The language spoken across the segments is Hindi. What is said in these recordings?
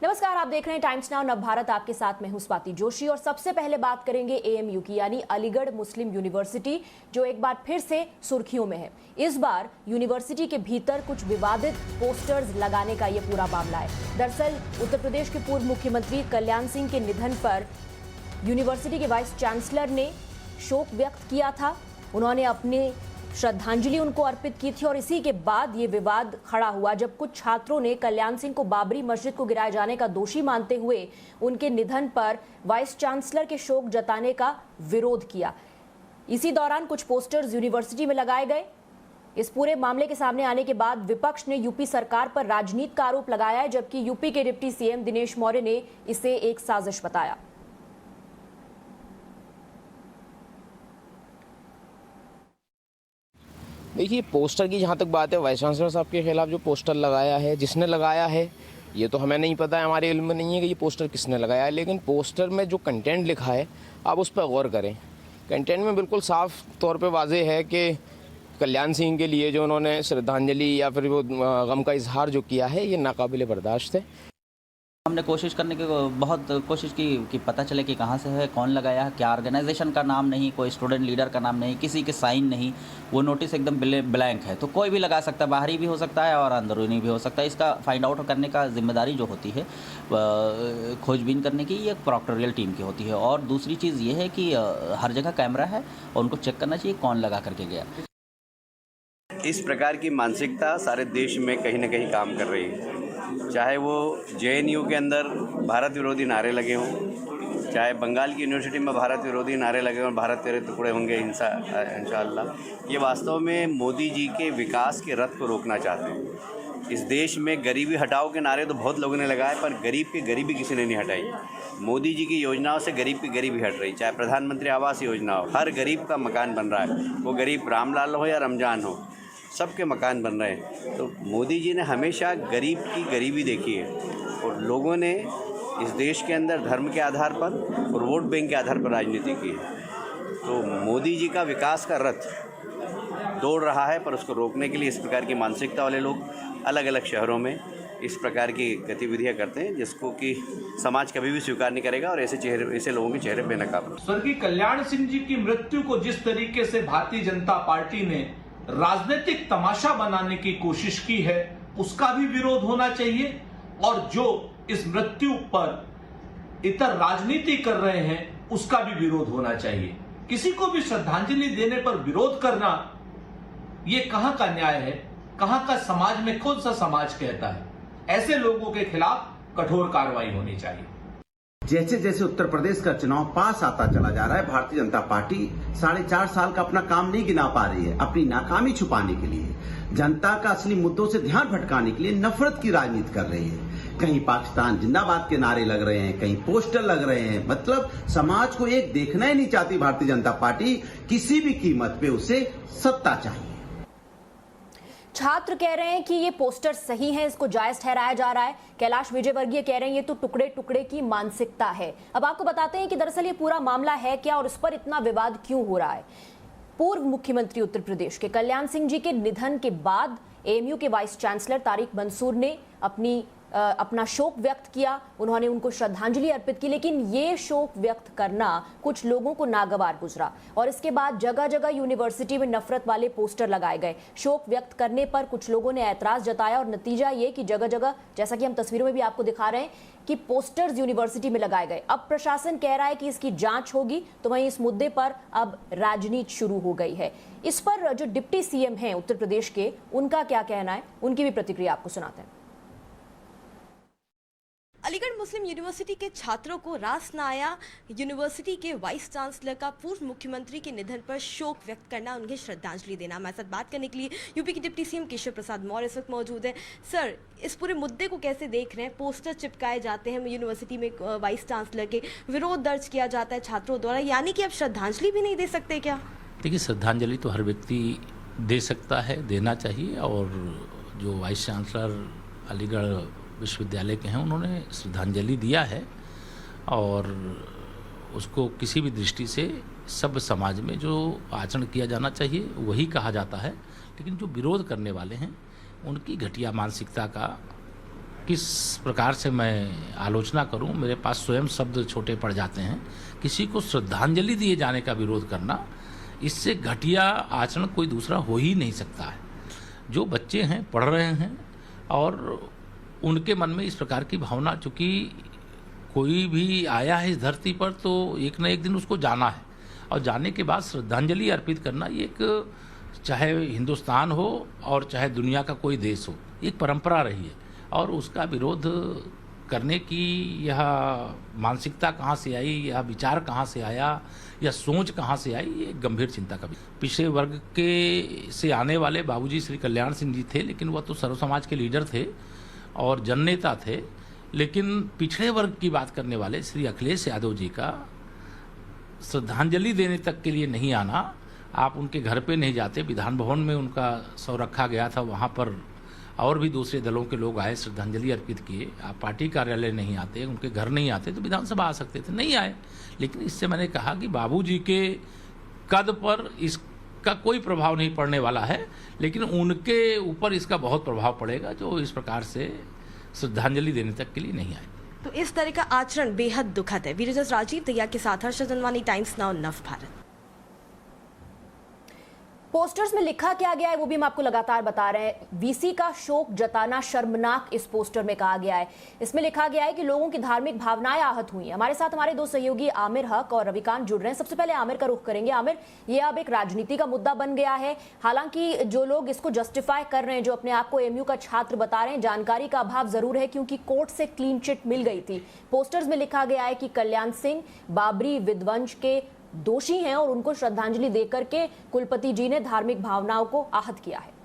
नमस्कार, आप देख रहे हैं टाइम्स नाउ नवभारत। आपके साथ मैं हूं स्वाति जोशी और सबसे पहले बात करेंगे एएमयू की, यानी अलीगढ़ मुस्लिम यूनिवर्सिटी, जो एक बार फिर से सुर्खियों में है। इस बार यूनिवर्सिटी के भीतर कुछ विवादित पोस्टर्स लगाने का यह पूरा मामला है। दरअसल उत्तर प्रदेश के पूर्व मुख्यमंत्री कल्याण सिंह के निधन पर यूनिवर्सिटी के वाइस चांसलर ने शोक व्यक्त किया था। उन्होंने अपने श्रद्धांजलि उनको अर्पित की थी और इसी के बाद ये विवाद खड़ा हुआ जब कुछ छात्रों ने कल्याण सिंह को बाबरी मस्जिद को गिराए जाने का दोषी मानते हुए उनके निधन पर वाइस चांसलर के शोक जताने का विरोध किया। इसी दौरान कुछ पोस्टर्स यूनिवर्सिटी में लगाए गए। इस पूरे मामले के सामने आने के बाद विपक्ष ने यूपी सरकार पर राजनीति का आरोप लगाया है, जबकि यूपी के डिप्टी सीएम दिनेश मौर्य ने इसे एक साजिश बताया। देखिए, पोस्टर की जहाँ तक बात है, वाइस चांसलर साहब के खिलाफ जो पोस्टर लगाया है, जिसने लगाया है ये तो हमें नहीं पता है, हमारे इल्म में नहीं है कि ये पोस्टर किसने लगाया है। लेकिन पोस्टर में जो कंटेंट लिखा है आप उस पर गौर करें। कंटेंट में बिल्कुल साफ तौर पे वाज़ेह है कि कल्याण सिंह के लिए जो उन्होंने श्रद्धांजलि या फिर वो गम का इजहार जो किया है, ये नाकाबिल बर्दाश्त है। हमने कोशिश करने की बहुत कोशिश की कि पता चले कि कहाँ से है, कौन लगाया है, क्या ऑर्गेनाइजेशन का नाम नहीं, कोई स्टूडेंट लीडर का नाम नहीं, किसी के साइन नहीं, वो नोटिस एकदम ब्लैंक है। तो कोई भी लगा सकता है, बाहरी भी हो सकता है और अंदरूनी भी हो सकता है। इसका फाइंड आउट करने का जिम्मेदारी जो होती है खोजबीन करने की, ये प्रॉक्टोरियल टीम की होती है। और दूसरी चीज़ ये है कि हर जगह कैमरा है और उनको चेक करना चाहिए कौन लगा करके गया। इस प्रकार की मानसिकता सारे देश में कहीं ना कहीं काम कर रही है। चाहे वो जेएनयू के अंदर भारत विरोधी नारे लगे हों, चाहे बंगाल की यूनिवर्सिटी में भारत विरोधी नारे लगे हों, भारत तेरे टुकड़े होंगे इंशाअल्लाह, ये वास्तव में मोदी जी के विकास के रथ को रोकना चाहते हैं। इस देश में गरीबी हटाओ के नारे तो बहुत लोगों ने लगाए, पर गरीब की गरीबी किसी ने नहीं हटाई। मोदी जी की योजनाओं से गरीब की गरीबी हट रही। चाहे प्रधानमंत्री आवास योजना हो, हर गरीब का मकान बन रहा है, वो गरीब रामलाल हो या रमजान हो, सबके मकान बन रहे हैं। तो मोदी जी ने हमेशा गरीब की गरीबी देखी है और लोगों ने इस देश के अंदर धर्म के आधार पर और वोट बैंक के आधार पर राजनीति की है। तो मोदी जी का विकास का रथ दौड़ रहा है, पर उसको रोकने के लिए इस प्रकार की मानसिकता वाले लोग अलग अलग शहरों में इस प्रकार की गतिविधियां करते हैं, जिसको कि समाज कभी भी स्वीकार नहीं करेगा और ऐसे लोगों के चेहरे बेनकाब। स्वर्गीय कल्याण सिंह जी की मृत्यु को जिस तरीके से भारतीय जनता पार्टी ने राजनीतिक तमाशा बनाने की कोशिश की है, उसका भी विरोध होना चाहिए। और जो इस मृत्यु पर इतर राजनीति कर रहे हैं, उसका भी विरोध होना चाहिए। किसी को भी श्रद्धांजलि देने पर विरोध करना, ये कहां का न्याय है? कहां का समाज में कौन सा समाज कहता है? ऐसे लोगों के खिलाफ कठोर कार्रवाई होनी चाहिए। जैसे जैसे उत्तर प्रदेश का चुनाव पास आता चला जा रहा है, भारतीय जनता पार्टी 4.5 साल का अपना काम नहीं गिना पा रही है। अपनी नाकामी छुपाने के लिए, जनता का असली मुद्दों से ध्यान भटकाने के लिए नफरत की राजनीति कर रही है। कहीं पाकिस्तान जिंदाबाद के नारे लग रहे हैं, कहीं पोस्टर लग रहे हैं। मतलब समाज को एक देखना ही नहीं चाहती भारतीय जनता पार्टी। किसी भी कीमत पे उसे सत्ता चाहिए। छात्र कह रहे हैं कि ये पोस्टर सही है, इसको जायज ठहराया जा रहा है। कैलाश विजयवर्गीय कह रहे हैं ये तो टुकड़े टुकड़े की मानसिकता है। अब आपको बताते हैं कि दरअसल ये पूरा मामला है क्या और इस पर इतना विवाद क्यों हो रहा है। पूर्व मुख्यमंत्री उत्तर प्रदेश के कल्याण सिंह जी के निधन के बाद एएमयू के वाइस चांसलर तारिक मंसूर ने अपना शोक व्यक्त किया। उन्होंने उनको श्रद्धांजलि अर्पित की, लेकिन ये शोक व्यक्त करना कुछ लोगों को नागवार गुजरा और इसके बाद जगह जगह यूनिवर्सिटी में नफरत वाले पोस्टर लगाए गए। शोक व्यक्त करने पर कुछ लोगों ने ऐतराज जताया और नतीजा ये कि जगह जगह, जैसा कि हम तस्वीरों में भी आपको दिखा रहे हैं, कि पोस्टर्स यूनिवर्सिटी में लगाए गए। अब प्रशासन कह रहा है कि इसकी जांच होगी, तो वहीं इस मुद्दे पर अब राजनीति शुरू हो गई है। इस पर जो डिप्टी सीएम हैं उत्तर प्रदेश के, उनका क्या कहना है, उनकी भी प्रतिक्रिया आपको सुनाते हैं। अलीगढ़ मुस्लिम यूनिवर्सिटी के छात्रों को रास न आया यूनिवर्सिटी के वाइस चांसलर का पूर्व मुख्यमंत्री के निधन पर शोक व्यक्त करना, उन्हें श्रद्धांजलि देना। हमारे साथ बात करने के लिए यूपी के डिप्टी सीएम केशव प्रसाद मौर्य इस वक्त मौजूद है। सर, इस पूरे मुद्दे को कैसे देख रहे हैं? पोस्टर चिपकाए जाते हैं यूनिवर्सिटी में वाइस चांसलर के, विरोध दर्ज किया जाता है छात्रों द्वारा, यानी कि अब श्रद्धांजलि भी नहीं दे सकते क्या? देखिए, श्रद्धांजलि तो हर व्यक्ति दे सकता है, देना चाहिए। और जो वाइस चांसलर अलीगढ़ विश्वविद्यालय के हैं, उन्होंने श्रद्धांजलि दिया है और उसको किसी भी दृष्टि से सब समाज में जो आचरण किया जाना चाहिए वही कहा जाता है। लेकिन जो विरोध करने वाले हैं, उनकी घटिया मानसिकता का किस प्रकार से मैं आलोचना करूं, मेरे पास स्वयं शब्द छोटे पड़ जाते हैं। किसी को श्रद्धांजलि दिए जाने का विरोध करना, इससे घटिया आचरण कोई दूसरा हो ही नहीं सकता है। जो बच्चे हैं, पढ़ रहे हैं और उनके मन में इस प्रकार की भावना, चूँकि कोई भी आया है इस धरती पर तो एक न एक दिन उसको जाना है, और जाने के बाद श्रद्धांजलि अर्पित करना ये एक, चाहे हिंदुस्तान हो और चाहे दुनिया का कोई देश हो, एक परंपरा रही है। और उसका विरोध करने की यह मानसिकता कहाँ से आई, यह विचार कहाँ से आया, या सोच कहाँ से आई, ये गंभीर चिंता का विषय। पिछड़े वर्ग के से आने वाले बाबूजी श्री कल्याण सिंह जी थे, लेकिन वह तो सर्व समाज के लीडर थे और जननेता थे। लेकिन पिछड़े वर्ग की बात करने वाले श्री अखिलेश यादव जी का श्रद्धांजलि देने तक के लिए नहीं आना, आप उनके घर पे नहीं जाते, विधान भवन में उनका शव रखा गया था, वहाँ पर और भी दूसरे दलों के लोग आए, श्रद्धांजलि अर्पित किए। आप पार्टी कार्यालय नहीं आते, उनके घर नहीं आते, तो विधानसभा आ सकते थे, नहीं आए। लेकिन इससे मैंने कहा कि बाबूजी के कद पर इसका कोई प्रभाव नहीं पड़ने वाला है, लेकिन उनके ऊपर इसका बहुत प्रभाव पड़ेगा जो इस प्रकार से श्रद्धांजलि देने तक के लिए नहीं आए। तो इस तरह का आचरण बेहद दुखद है। वीडियो जर्नलिस्ट राजीव दहिया के साथ हर्षद जनवानी, टाइम्स नाउ नव भारत। पोस्टर्स में लिखा क्या गया है वो भी हम आपको लगातार बता रहे हैं। वीसी का शोक जताना शर्मनाक, इस पोस्टर में कहा गया है। इसमें लिखा गया है कि लोगों की धार्मिक भावनाएं आहत हुई हैं। हमारे साथ हमारे दो सहयोगी आमिर हक और रविकांत जुड़ रहे हैं। सबसे पहले आमिर का रुख करेंगे। आमिर, ये अब एक राजनीति का मुद्दा बन गया है। हालांकि जो लोग इसको जस्टिफाई कर रहे हैं, जो अपने आप को एमयू का छात्र बता रहे हैं, जानकारी का अभाव जरूर है क्योंकि कोर्ट से क्लीन चिट मिल गई थी। पोस्टर्स में लिखा गया है कि कल्याण सिंह बाबरी विध्वंस के दोषी हैं और उनको श्रद्धांजलि देकर के कुलपति जी ने धार्मिक भावनाओं को आहत किया है।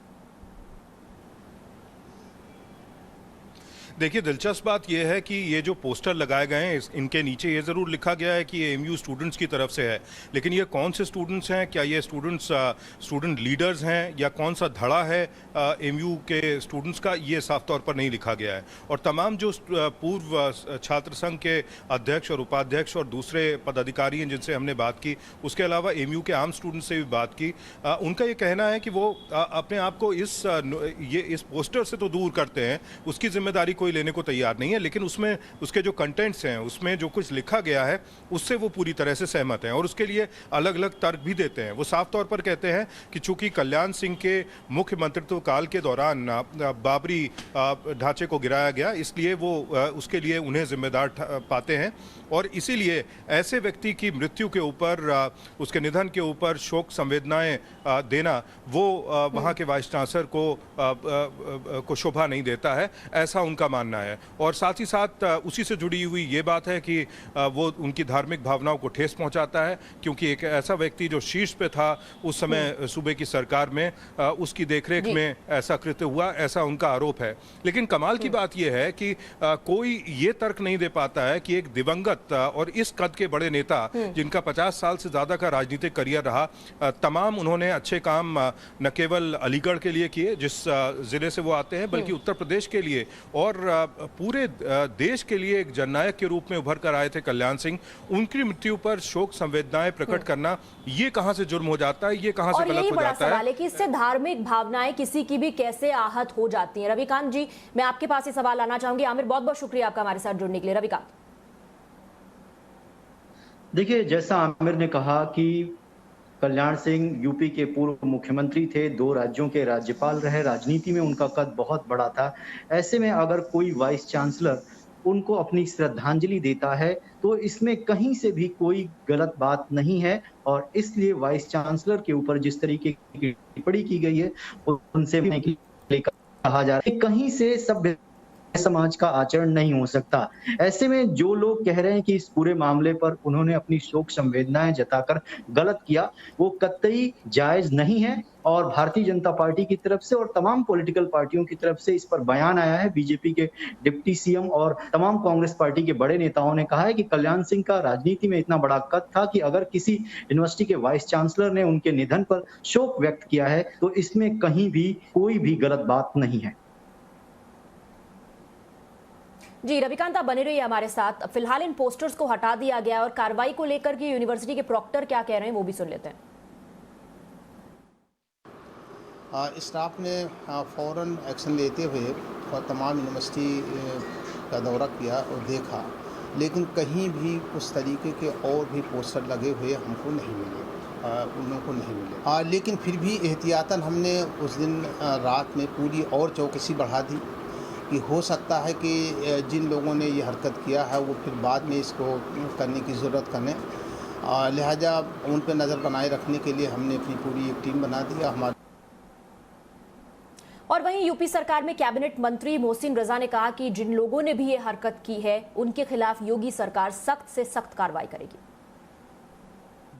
देखिए, दिलचस्प बात यह है कि ये जो पोस्टर लगाए गए हैं इनके नीचे ये ज़रूर लिखा गया है कि ये एमयू स्टूडेंट्स की तरफ से है, लेकिन ये कौन से स्टूडेंट्स हैं, क्या ये स्टूडेंट लीडर्स हैं या कौन सा धड़ा है एमयू के स्टूडेंट्स का, ये साफ तौर पर नहीं लिखा गया है। और तमाम जो पूर्व छात्र संघ के अध्यक्ष और उपाध्यक्ष और दूसरे पदाधिकारी हैं जिनसे हमने बात की, उसके अलावा एमयू के आम स्टूडेंट्स से भी बात की, उनका ये कहना है कि वो अपने आप को इस पोस्टर से तो दूर करते हैं, उसकी जिम्मेदारी कोई लेने को तैयार नहीं है, लेकिन उसमें उसके जो कंटेंट्स हैं, उसमें जो कुछ लिखा गया है उससे वो पूरी तरह से सहमत हैं और उसके लिए अलग अलग तर्क भी देते हैं। वो साफ तौर पर कहते हैं कि चूंकि कल्याण सिंह के मुख्य मंत्रित्व काल के दौरान बाबरी ढांचे को गिराया गया, इसलिए वो उसके लिए उन्हें जिम्मेदार पाते हैं और इसीलिए ऐसे व्यक्ति की मृत्यु के ऊपर, उसके निधन के ऊपर शोक संवेदनाएं देना वो वहाँ के वाइस चांसलर को शोभा नहीं देता है, ऐसा उनका मानना है। और साथ ही साथ उसी से जुड़ी हुई ये बात है कि वो उनकी धार्मिक भावनाओं को ठेस पहुंचाता है, क्योंकि एक ऐसा व्यक्ति जो शीर्ष पे था उस समय सूबे की सरकार में, उसकी देखरेख में ऐसा कृत्य हुआ, ऐसा उनका आरोप है। लेकिन कमाल की बात यह है कि कोई ये तर्क नहीं दे पाता है कि एक दिवंगत और इस कद के बड़े नेता जिनका 50 साल से ज्यादा का राजनीतिक करियर रहा, तमाम उन्होंने अच्छे काम न केवल अलीगढ़ के लिए किए जिस जिले से वो आते हैं, बल्कि उत्तर प्रदेश के लिए और पूरे देश के लिए एक जननायक के रूप में उभर कर आए थे कल्याण सिंह। उनकी मृत्यु पर शोक संवेदनाएं प्रकट करना, ये कहां से जुर्म हो जाता है, ये कहां से गलत हो जाता है कि इससे धार्मिक भावनाएं किसी की भी कैसे आहत हो जाती हैं। रविकांत जी, मैं आपके पास ये सवाल आना चाहूंगी। आमिर, बहुत बहुत शुक्रिया आपका हमारे साथ जुड़ने के लिए। रविकांत, देखिए, जैसा आमिर ने कहा कि कल्याण सिंह यूपी के पूर्व मुख्यमंत्री थे, 2 राज्यों के राज्यपाल रहे, राजनीति में उनका कद बहुत बड़ा था। ऐसे में अगर कोई वाइस चांसलर उनको अपनी श्रद्धांजलि देता है तो इसमें कहीं से भी कोई गलत बात नहीं है और इसलिए वाइस चांसलर के ऊपर जिस तरीके की टिप्पणी की गई है उनसे कहा जा रहा है कहीं से सभ्य समाज का आचरण नहीं हो सकता। ऐसे में जो लोग कह रहे हैं कि इस पूरे मामले पर उन्होंने अपनी शोक संवेदनाएं जताकर गलत किया, वो कतई जायज नहीं है और भारतीय जनता पार्टी की तरफ से और तमाम पॉलिटिकल पार्टियों की तरफ से इस पर बयान आया है। बीजेपी के डिप्टी सीएम और तमाम कांग्रेस पार्टी के बड़े नेताओं ने कहा है कि कल्याण सिंह का राजनीति में इतना बड़ा कद था कि अगर किसी यूनिवर्सिटी के वाइस चांसलर ने उनके निधन पर शोक व्यक्त किया है तो इसमें कहीं भी कोई भी गलत बात नहीं है। जी रविकांत, आप बने रहिए हमारे साथ। फिलहाल इन पोस्टर्स को हटा दिया गया और कार्रवाई को लेकर के यूनिवर्सिटी के प्रॉक्टर क्या कह रहे हैं वो भी सुन लेते हैं। स्टाफ ने फौरन एक्शन लेते हुए और तमाम यूनिवर्सिटी का दौरा किया और देखा, लेकिन कहीं भी उस तरीके के और भी पोस्टर लगे हुए हमको नहीं मिले, उन लोगों को नहीं मिले। लेकिन फिर भी एहतियातन हमने उस दिन रात में पूरी और चौकसी बढ़ा दी कि हो सकता है कि जिन लोगों ने ये हरकत किया है वो फिर बाद में इसको करने की ज़रूरत करें। लिहाजा उन पर नज़र बनाए रखने के लिए हमने अपनी पूरी एक टीम बना दी। हमारे और वहीं यूपी सरकार में कैबिनेट मंत्री मोहसिन रजा ने कहा कि जिन लोगों ने भी ये हरकत की है उनके खिलाफ योगी सरकार सख्त से सख्त कार्रवाई करेगी।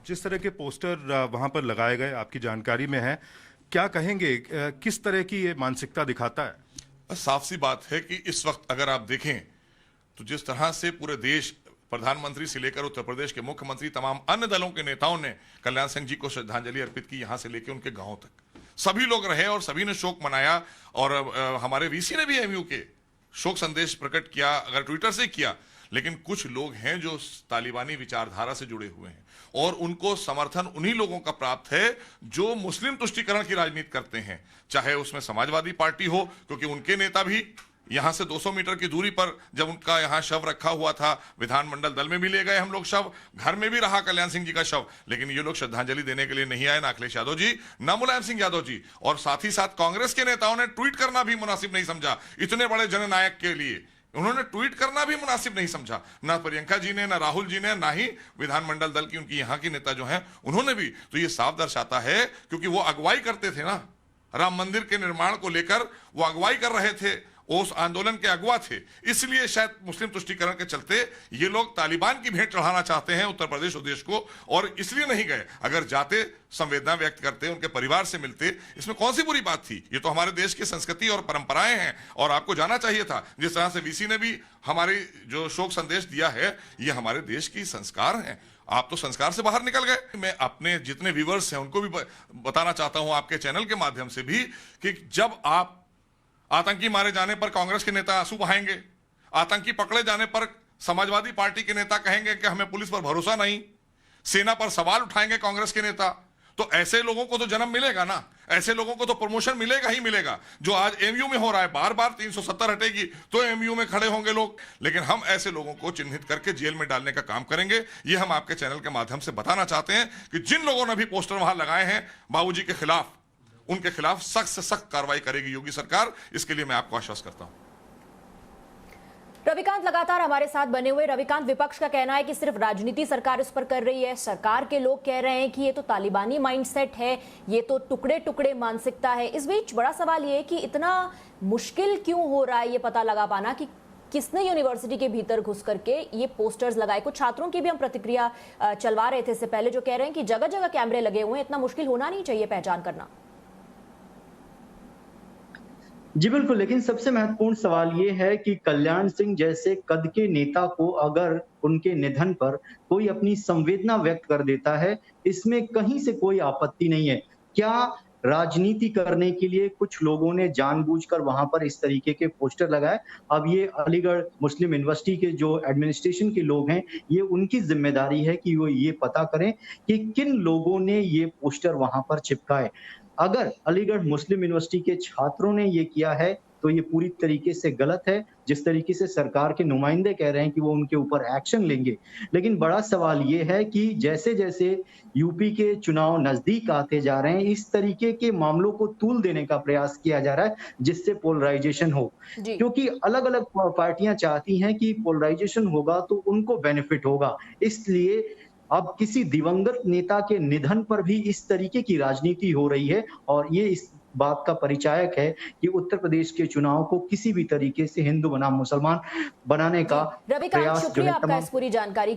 जिस तरह के पोस्टर वहां पर लगाए गए आपकी जानकारी में है, क्या कहेंगे, किस तरह की ये मानसिकता दिखाता है? साफ सी बात है कि इस वक्त अगर आप देखें तो जिस तरह से पूरे देश, प्रधानमंत्री से लेकर उत्तर प्रदेश के मुख्यमंत्री, तमाम अन्य दलों के नेताओं ने कल्याण सिंह जी को श्रद्धांजलि अर्पित की, यहां से लेकर उनके गांव तक सभी लोग रहे और सभी ने शोक मनाया। और हमारे वीसी ने भी एमयू के शोक संदेश प्रकट किया, अगर ट्विटर से किया, लेकिन कुछ लोग हैं जो तालिबानी विचारधारा से जुड़े हुए हैं और उनको समर्थन उन्हीं लोगों का प्राप्त है जो मुस्लिम तुष्टीकरण की राजनीति करते हैं, चाहे उसमें समाजवादी पार्टी हो, क्योंकि उनके नेता भी यहां से 200 मीटर की दूरी पर जब उनका यहां शव रखा हुआ था, विधानमंडल दल में भी ले गए हम लोग शव, घर में भी रहा कल्याण सिंह जी का शव, लेकिन ये लोग श्रद्धांजलि देने के लिए नहीं आए, ना अखिलेश यादव जी, ना मुलायम सिंह यादव जी। और साथ ही साथ कांग्रेस के नेताओं ने ट्वीट करना भी मुनासिब नहीं समझा, इतने बड़े जननायक के लिए उन्होंने ट्वीट करना भी मुनासिब नहीं समझा। ना प्रियंका जी ने, ना राहुल जी ने, ना ही विधानमंडल दल की उनकी यहाँ की नेता जो हैं उन्होंने भी। तो ये साफ दर्शाता है, क्योंकि वो अगुवाई करते थे ना, राम मंदिर के निर्माण को लेकर वो अगुवाई कर रहे थे, उस आंदोलन के अगुवा थे, इसलिए शायद मुस्लिम तुष्टीकरण के चलते ये लोग तालिबान की भेंट चढ़ाना चाहते हैं उत्तर प्रदेश और देश को, और इसलिए नहीं गए। अगर जाते, संवेदना व्यक्त करते, उनके परिवार से मिलते, इसमें कौन सी बुरी बात थी? ये तो हमारे देश की संस्कृति और परंपराएं हैं और आपको जाना चाहिए था। जिस तरह से वीसी ने भी हमारी जो शोक संदेश दिया है, ये हमारे देश की संस्कार हैं। आप तो संस्कार से बाहर निकल गए। मैं अपने जितने व्यूवर्स हैं उनको भी बताना चाहता हूं आपके चैनल के माध्यम से भी कि जब आप आतंकी मारे जाने पर कांग्रेस के नेता आंसू बहाएंगे, आतंकी पकड़े जाने पर समाजवादी पार्टी के नेता कहेंगे कि हमें पुलिस पर भरोसा नहीं, सेना पर सवाल उठाएंगे कांग्रेस के नेता, तो ऐसे लोगों को तो जन्म मिलेगा ना, ऐसे लोगों को तो प्रमोशन मिलेगा ही मिलेगा। जो आज एमयू में हो रहा है, बार बार 370 हटेगी तो एमयू में खड़े होंगे लोग, लेकिन हम ऐसे लोगों को चिन्हित करके जेल में डालने का काम करेंगे। ये हम आपके चैनल के माध्यम से बताना चाहते हैं कि जिन लोगों ने भी पोस्टर वहां लगाए हैं बाबूजी के खिलाफ, उनके खिलाफ सख्त से सख्त कार्रवाई करेगी योगी सरकार। इसके लिए मैं आपको आश्वस्त करता हूं। रविकांत लगातार हमारे साथ बने हुए। रविकांत, विपक्ष का कहना है कि सिर्फ राजनीति सरकार इस पर कर रही है, सरकार के लोग कह रहे हैं कि ये तो तालिबानी माइंडसेट है, ये तो टुकड़े टुकड़े मानसिकता है। इस बीच बड़ा सवाल ये है कि इतना मुश्किल क्यों हो रहा है ये पता लगा पाना कि किसने यूनिवर्सिटी के भीतर घुस करके ये पोस्टर्स लगाए। कुछ छात्रों की भी हम प्रतिक्रिया चलवा रहे थे इससे पहले, जो कह रहे हैं कि जगह जगह कैमरे लगे हुए हैं, इतना मुश्किल होना नहीं चाहिए पहचान करना। जी बिल्कुल, लेकिन सबसे महत्वपूर्ण सवाल ये है कि कल्याण सिंह जैसे कद के नेता को अगर उनके निधन पर कोई अपनी संवेदना व्यक्त कर देता है, इसमें कहीं से कोई आपत्ति नहीं है। क्या राजनीति करने के लिए कुछ लोगों ने जानबूझकर वहां पर इस तरीके के पोस्टर लगाए? अब ये अलीगढ़ मुस्लिम यूनिवर्सिटी के जो एडमिनिस्ट्रेशन के लोग हैं, ये उनकी जिम्मेदारी है कि वो ये पता करें कि किन लोगों ने ये पोस्टर वहां पर चिपकाए। अगर अलीगढ़ मुस्लिम यूनिवर्सिटी के छात्रों ने ये किया है तो ये पूरी तरीके से गलत है। जिस तरीके से सरकार के नुमाइंदे कह रहे हैं कि वो उनके ऊपर एक्शन लेंगे, लेकिन बड़ा सवाल ये है कि जैसे जैसे यूपी के चुनाव नजदीक आते जा रहे हैं, इस तरीके के मामलों को तूल देने का प्रयास किया जा रहा है जिससे पोलराइजेशन हो, क्योंकि अलग अलग पार्टियां चाहती हैं कि पोलराइजेशन होगा तो उनको बेनिफिट होगा। इसलिए अब किसी दिवंगत नेता के निधन पर भी इस तरीके की राजनीति हो रही है और ये इस बात का परिचायक है कि उत्तर प्रदेश के चुनाव को किसी भी तरीके से हिंदू बनाम मुसलमान बनाने का रविकांत, प्रयास शुक्रिया आपका इस पूरी जानकारी